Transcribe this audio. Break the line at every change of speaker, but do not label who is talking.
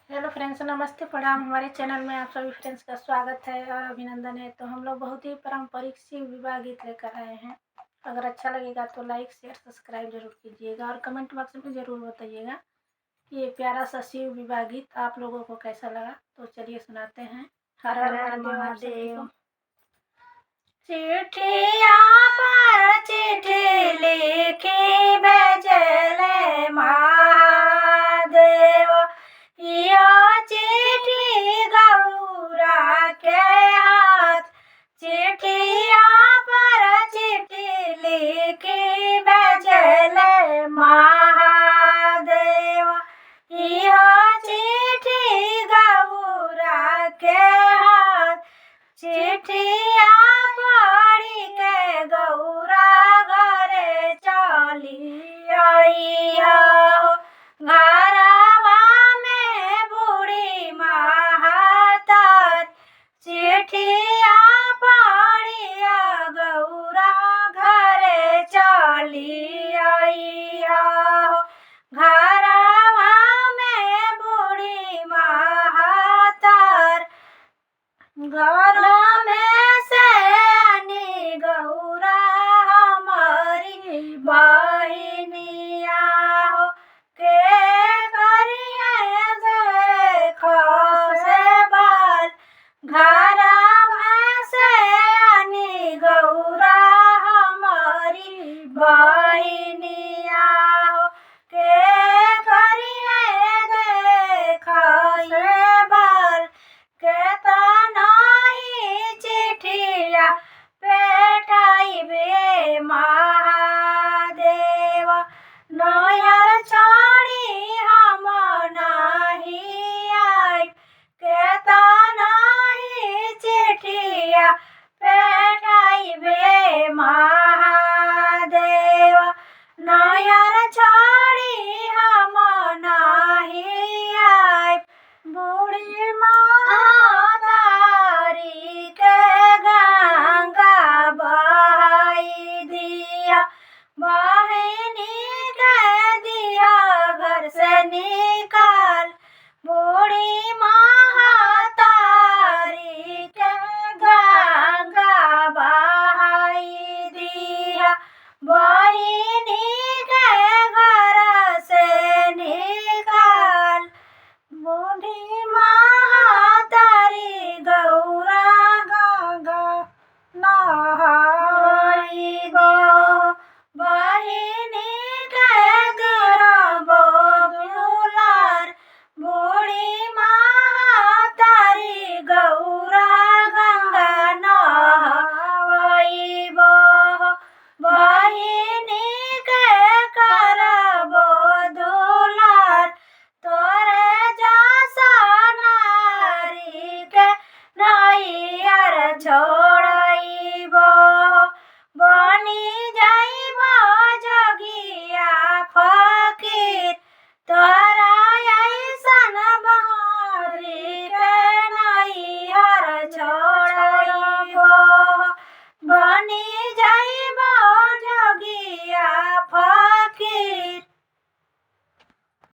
Hello friends, नमस्ते प्रणाम। हमारे चैनल में आप सभी फ्रेंड्स का स्वागत है और अभिनंदन है। तो हम लोग बहुत ही पारंपरिक शिव विवाह गीत लेकर आए हैं। अगर अच्छा लगेगा तो लाइक शेयर सब्सक्राइब जरूर कीजिएगा और कमेंट बॉक्स में ज़रूर बताइएगा कि ये प्यारा सा शिव विवाह गीत आप लोगों को कैसा लगा। तो चलिए सुनाते हैं। हर हर महादेव आप सभी को। चिट्ठिया पर चिट्ठी लिखी भेजले महादेव, यो चिट्ठी गौरा के हाथ। चिट्ठिया पर चिट्ठी लिखी भेजले महादेव, यो चिट्ठी गौरा के हाथ। चिट्ठी